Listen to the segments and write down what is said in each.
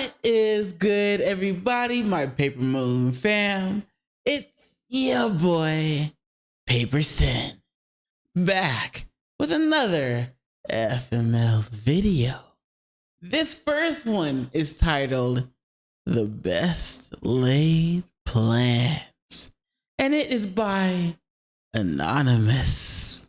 What is good, everybody? My Paper Moon fam. It's your boy, PaperSIn, back with another FML video. This first one is titled The Best Laid Plans, and it is by Anonymous.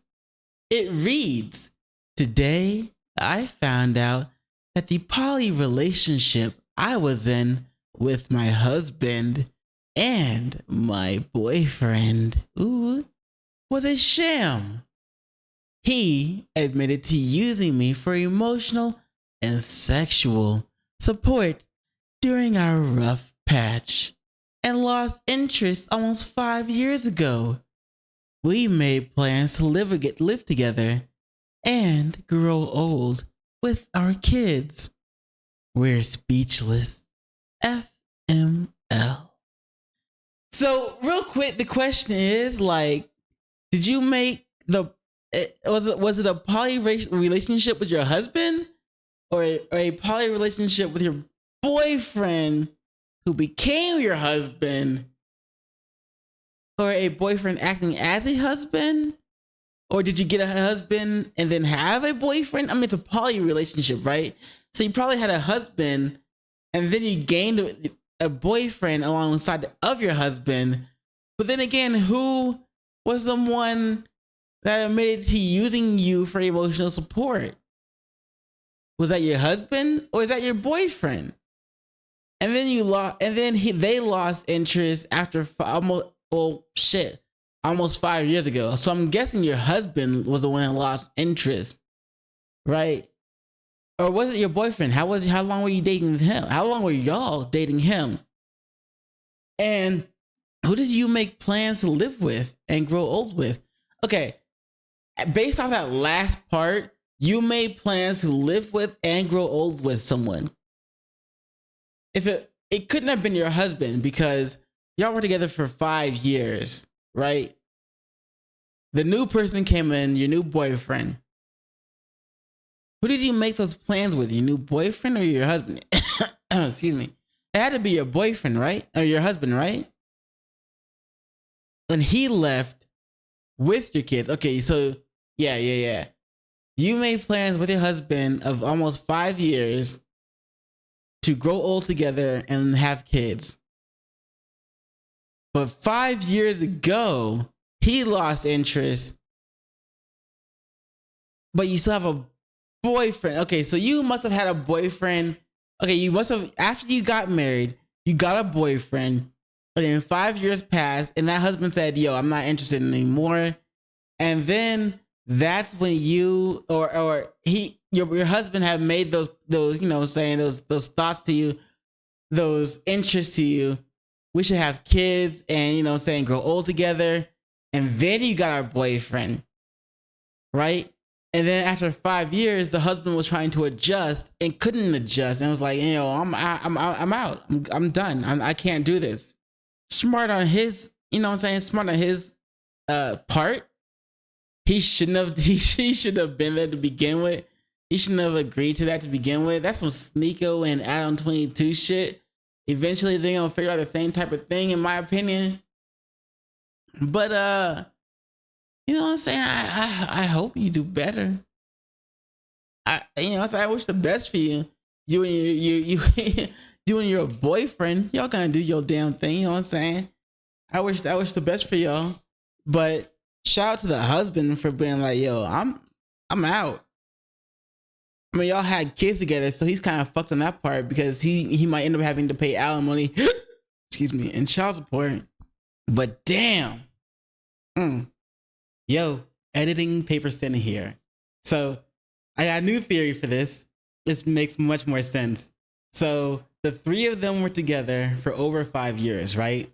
It reads, "Today I found out that the poly relationship I was in with my husband and my boyfriend was a sham. He admitted to using me for emotional and sexual support during our rough patch and lost interest almost 5 years ago. We made plans to live together and grow old with our kids. We're speechless. FML." So real quick, the question is did you make was it a poly relationship with your husband or a poly relationship with your boyfriend who became your husband, or a boyfriend acting as a husband? Or did you get a husband and then have a boyfriend? I mean, it's a poly relationship, right? So you probably had a husband and then you gained a boyfriend alongside of your husband. But then again, who was the one that admitted to using you for emotional support? Was that your husband or is that your boyfriend? And then they lost interest after almost 5 years ago. So I'm guessing your husband was the one that lost interest, right? Or was it your boyfriend? How long were you dating him? How long were y'all dating him? And who did you make plans to live with and grow old with? Okay, based off that last part, you made plans to live with and grow old with someone. If it couldn't have been your husband because y'all were together for 5 years, right? The new person came in, your new boyfriend. Who did you make those plans with? Your new boyfriend or your husband? Excuse me. It had to be your boyfriend, right? Or your husband, right? And he left with your kids. Okay, so yeah. You made plans with your husband of almost 5 years to grow old together and have kids. But 5 years ago, he lost interest, but you still have a boyfriend. Okay, so you must have had a boyfriend. Okay, you must have, after you got married, you got a boyfriend, and then 5 years passed, and that husband said, "Yo, I'm not interested anymore." And then that's when you or your husband have made those saying those thoughts to you, those interests to you. We should have kids and saying grow old together. And then you got our boyfriend, right? And then after 5 years, the husband was trying to adjust and couldn't adjust, and was like, I'm out. I'm done. I can't do this. Smart on his, smart on his part. He shouldn't have. He should have been there to begin with. He shouldn't have agreed to that to begin with. That's some Sneeko and Adam 22 shit. Eventually, they're gonna figure out the same type of thing, in my opinion. But you know what I'm saying? I hope you do better. I wish the best for you. You and you and your boyfriend, y'all gonna do your damn thing. You know what I'm saying? I wish the best for y'all. But shout out to the husband for being like, "Yo, I'm out." I mean, y'all had kids together, so he's kind of fucked on that part because he might end up having to pay alimony, excuse me, and child support. But damn. Yo, editing PaperSIn here. So I got a new theory for this. This makes much more sense. So the three of them were together for over 5 years, right?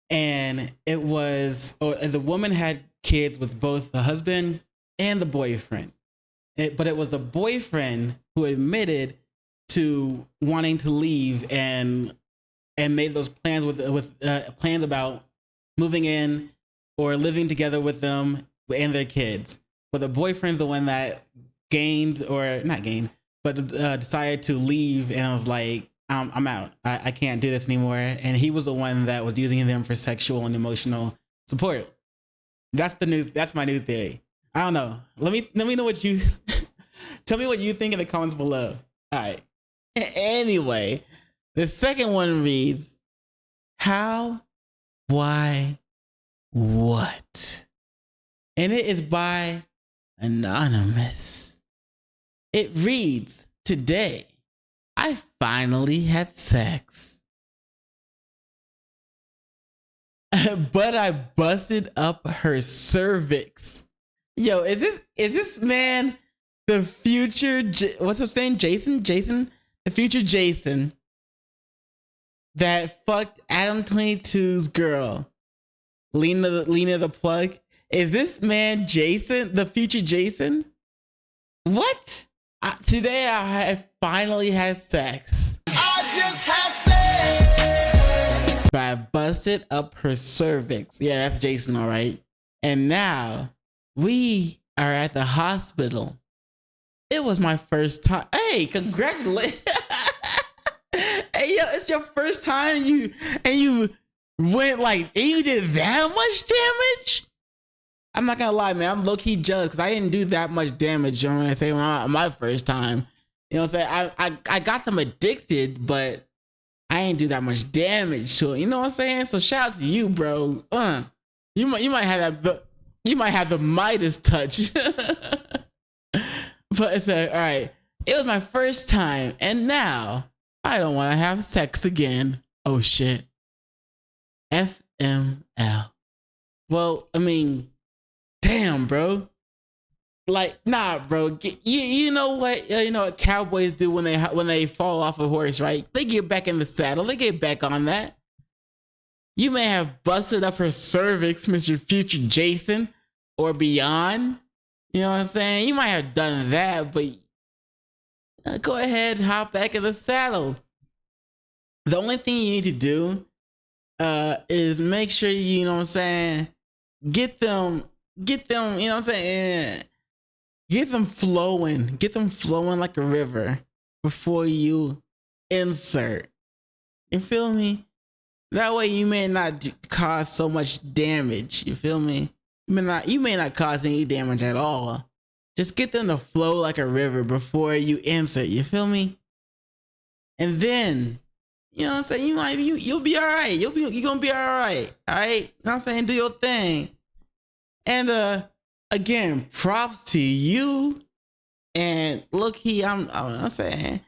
And the woman had kids with both the husband and the boyfriend. But it was the boyfriend who admitted to wanting to leave and made those plans with plans about moving in or living together with them and their kids. But the boyfriend's the one that decided to leave and was like, I'm out. I can't do this anymore. And he was the one that was using them for sexual and emotional support. That's my new theory. I don't know. Let me know what you tell me what you think in the comments below. All right. Anyway, the second one reads, how, why, what? And it is by Anonymous. It reads, today, I finally had sex. But I busted up her cervix. Yo, is this man the future? What's his name? Jason, the future Jason that fucked Adam 22's girl, Lena the plug. Is this man Jason, the future Jason? What? Today I finally had sex. I just had sex. But I busted up her cervix. Yeah, that's Jason, all right. And now we are at the hospital. It was my first time. Hey, congratulations. Hey, yo, it's your first time you went like, and you did that much damage? I'm not gonna lie, man. I'm low-key jealous because I didn't do that much damage. You know what I'm saying? My first time. You know what I'm saying? I got them addicted, but I ain't do that much damage to it. You know what I'm saying? So shout out to you, bro. You might have the Midas touch. But it's all right. It was my first time, and now I don't want to have sex again. Oh shit. FML. Well, I mean, damn, bro. Like, nah, bro. You know what? You know what cowboys do when they fall off a horse, right? They get back in the saddle. They get back on that. You may have busted up her cervix, Mr. Future Jason, or beyond. You know what I'm saying? You might have done that, but go ahead, hop back in the saddle. The only thing you need to do is make sure you know what I'm saying, get them, you know what I'm saying, get them flowing like a river before you insert. You feel me? That way you may not cause so much damage. You feel me? You may not cause any damage at all. Just get them to flow like a river before you insert. You feel me? And then, you know what I'm saying, you'll be all right. You're gonna be all right. All right. You know what I'm saying? Do your thing. And again, props to you. And look, I'm saying,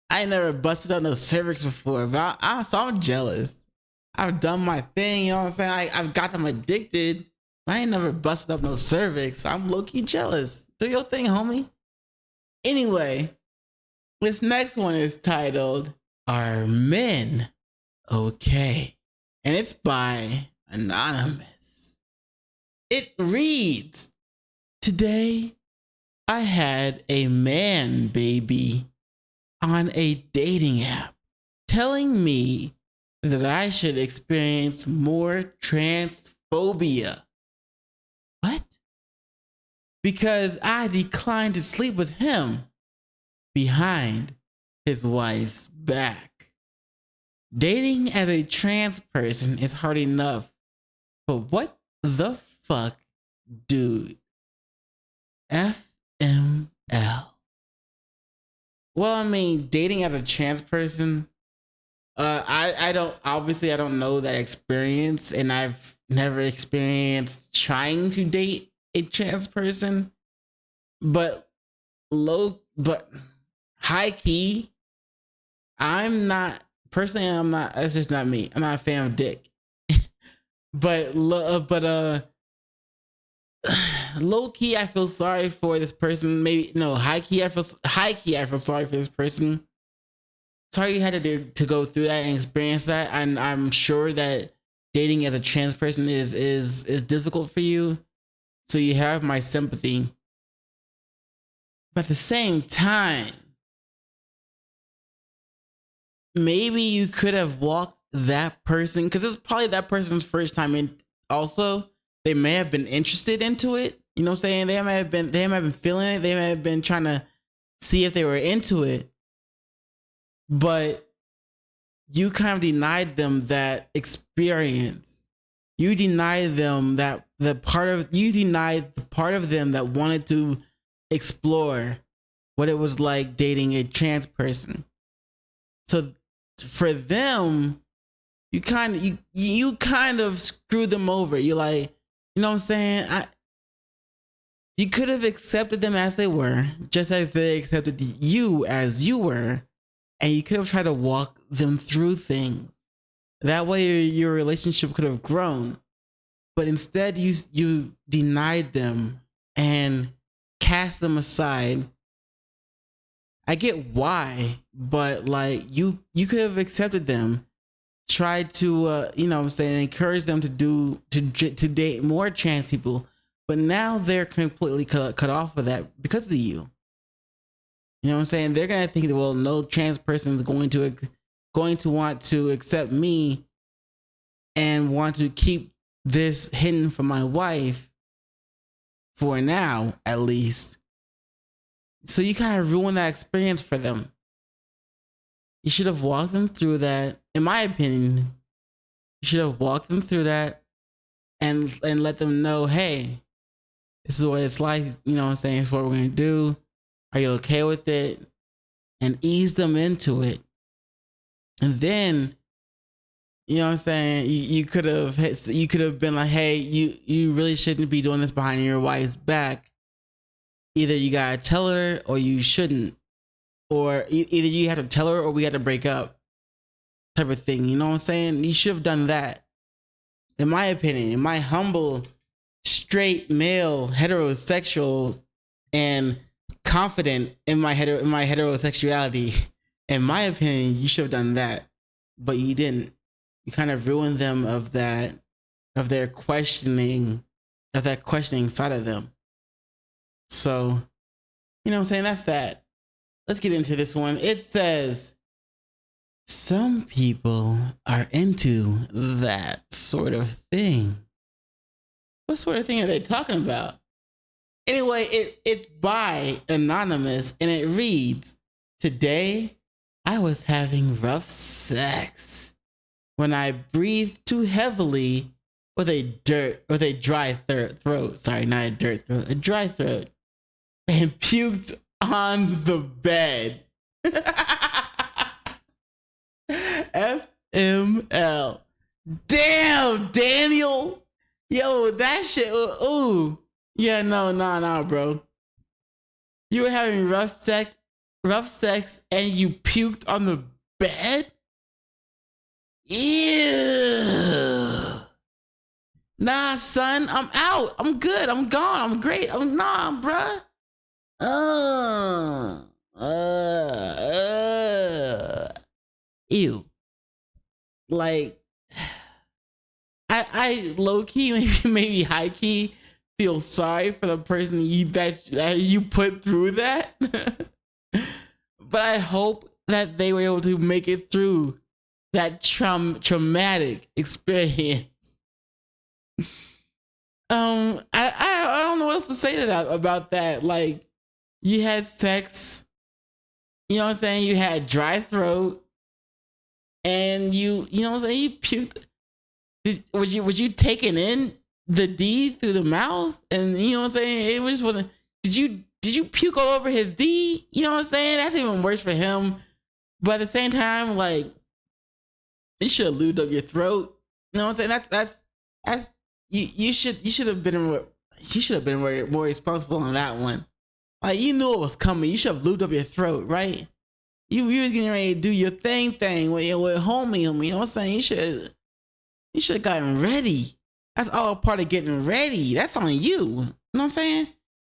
I ain't never busted up no cervix before, but so I'm jealous. I've done my thing. You know what I'm saying? I've got them addicted. I ain't never busted up no cervix. I'm low-key jealous. Do your thing, homie. Anyway, this next one is titled, Are Men Okay? And it's by Anonymous. It reads, today I had a man baby on a dating app telling me that I should experience more transphobia. What? Because I declined to sleep with him behind his wife's back. Dating as a trans person is hard enough, but what the fuck, dude? FML. Well, I mean, dating as a trans person, I don't know that experience, and I've never experienced trying to date a trans person, but high key, that's just not me. I'm not a fan of dick. but low key, I feel sorry for this person. High key, I feel sorry for this person. Sorry you had to go through that and experience that. And I'm sure that dating as a trans person is difficult for you. So you have my sympathy. But at the same time, maybe you could have walked that person, because it's probably that person's first time in. Also, they may have been interested into it. You know what I'm saying? They may have been feeling it. They may have been trying to see if they were into it. But you kind of denied them that experience. You denied them that you denied the part of them that wanted to explore what it was like dating a trans person. So for them, you kind of screwed them over. You're like, you know what I'm saying? You could have accepted them as they were, just as they accepted you as you were, and you could have tried to walk them through things. That way, your relationship could have grown. But instead, you denied them and cast them aside. I get why, but like you could have accepted them, tried to you know what I'm saying, encourage them to date more trans people, but now they're completely cut off of that because of you. You know what I'm saying? They're gonna think that, well, no trans person is going to want to accept me and want to keep this hidden from my wife for now, at least. So you kind of ruined that experience for them. You should have walked them through that. In my opinion, you should have walked them through that and let them know, hey, this is what it's like. You know what I'm saying? It's what we're going to do. Are you okay with it? And ease them into it. And then, you know what I'm saying? You could have been like, hey, you really shouldn't be doing this behind your wife's back. Either you gotta tell her or you shouldn't. Or either you have to tell her or we have to break up. Type of thing. You know what I'm saying? You should have done that. In my opinion, in my humble, straight male, heterosexual, and confident in my heterosexuality, in my opinion, you should have done that. But you didn't. You kind of ruined them of that questioning side of them. So, you know what I'm saying? That's that. Let's get into this one. It says, some people are into that sort of thing. What sort of thing are they talking about? Anyway, it's by Anonymous, and it reads, today I was having rough sex when I breathed too heavily with a dry throat. Sorry, not a dirt throat, a dry throat. And puked on the bed. FML. Damn, Daniel. Yo, that shit. Ooh. Yeah, no, bro. You were having rough sex, and you puked on the bed? Ew. Nah, son, I'm out. I'm good. I'm gone. I'm great. Bruh. Ew. Like, I low key, maybe high key, feel sorry for the person that you put through that. But I hope that they were able to make it through that traumatic experience. I don't know what else to say to that about that. Like, you had sex, you know what I'm saying? You had dry throat, and you know what I'm saying? You puked. Was you taking in the D through the mouth? And you know what I'm saying? It was did you puke all over his D? You know what I'm saying? That's even worse for him. But at the same time, like, you should have lubed up your throat. You know what I'm saying? That's you should have been more responsible on that one. Like, you knew it was coming. You should have lubed up your throat, right? You was getting ready to do your thing with homie. You know what I'm saying? You should have gotten ready. That's all part of getting ready. That's on you. You know what I'm saying?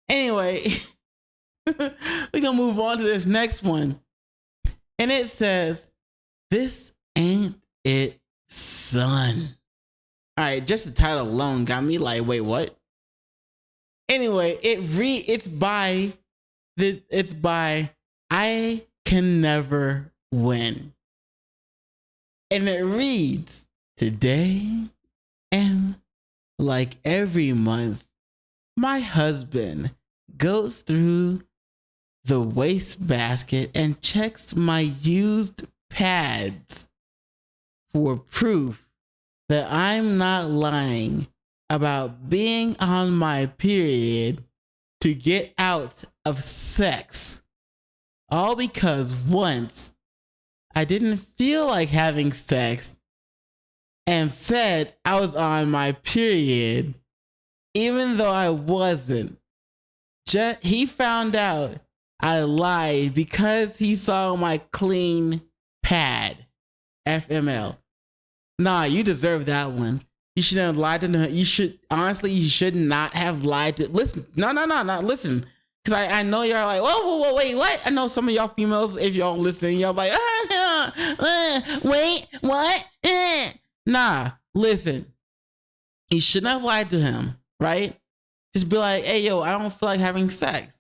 Anyway, we're gonna move on to this next one. And it says, this ain't it, son. All right, just the title alone got me like, wait, what? Anyway, it's by I Can Never Win. And it reads, today and like every month, my husband goes through the wastebasket and checks my used pads for proof that I'm not lying about being on my period to get out of sex. All because once I didn't feel like having sex and said I was on my period, even though I wasn't. He found out I lied because he saw my clean pad. FML. Nah, you deserve that one. You shouldn't have lied to him. You should not have lied to. Listen, no, listen. Because I know y'all like, whoa, wait, what? I know some of y'all females, if y'all listening, y'all like, wait, what? Nah, listen. You shouldn't have lied to him, right? Just be like, hey, yo, I don't feel like having sex.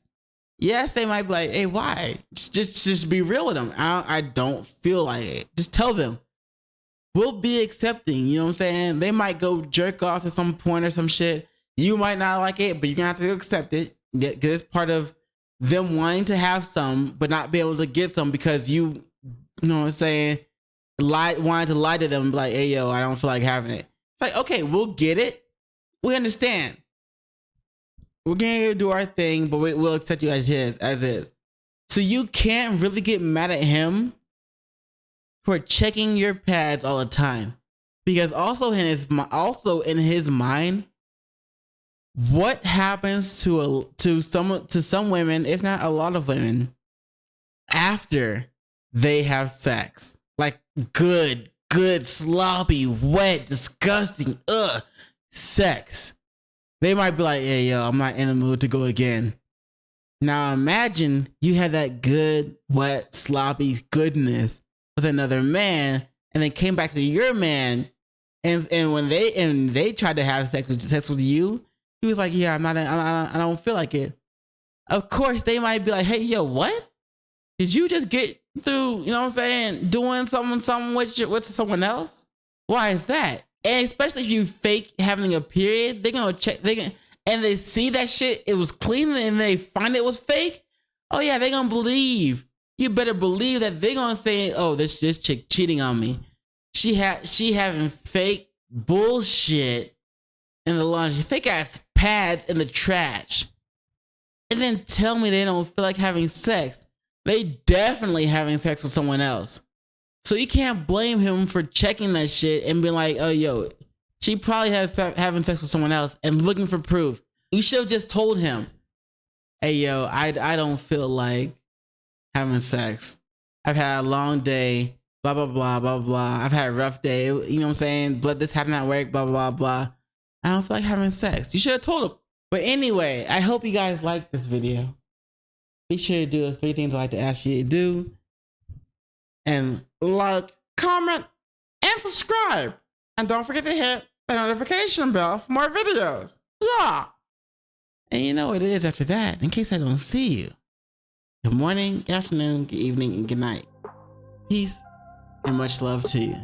Yes, they might be like, hey, why? Just be real with them. I don't feel like it. Just tell them. We'll be accepting, you know what I'm saying? They might go jerk off at some point or some shit. You might not like it, but you're gonna have to accept it. Because it's part of them wanting to have some, but not be able to get some because you know what I'm saying, wanted to lie to them and be like, hey, yo, I don't feel like having it. It's like, okay, we'll get it. We understand. We're gonna do our thing, but we'll accept you as is. So you can't really get mad at him for checking your pads all the time, because also in his mind, what happens to some women, if not a lot of women, after they have sex, like good, sloppy, wet, disgusting, sex. They might be like, hey, yo, I'm not in the mood to go again. Now imagine you had that good, wet, sloppy goodness with another man, and then came back to your man, and when they tried to have sex with you, he was like, yeah, I don't feel like it. Of course, they might be like, hey, yo, what? Did you just get through, you know what I'm saying, doing something with someone else? Why is that? And especially if you fake having a period, they're gonna check. And they see that shit, it was clean, and they find it was fake. Oh yeah, they're gonna believe. You better believe that they're gonna say, oh, this chick cheating on me. She having fake bullshit in the laundry, fake ass pads in the trash, and then tell me they don't feel like having sex. They definitely having sex with someone else. So you can't blame him for checking that shit and being like, oh, yo, she probably has having sex with someone else and looking for proof. You should have just told him, hey, yo, I don't feel like having sex. I've had a long day, blah, blah, blah, blah, blah. I've had a rough day. You know what I'm saying? This happened at work, blah, blah, blah. I don't feel like having sex. You should have told him. But anyway, I hope you guys liked this video. Be sure to do those 3 things I like to ask you to do. And like, comment, and subscribe. And don't forget to hit the notification bell for more videos. Yeah. And you know what it is after that, in case I don't see you. Good morning, good afternoon, good evening, and good night. Peace and much love to you.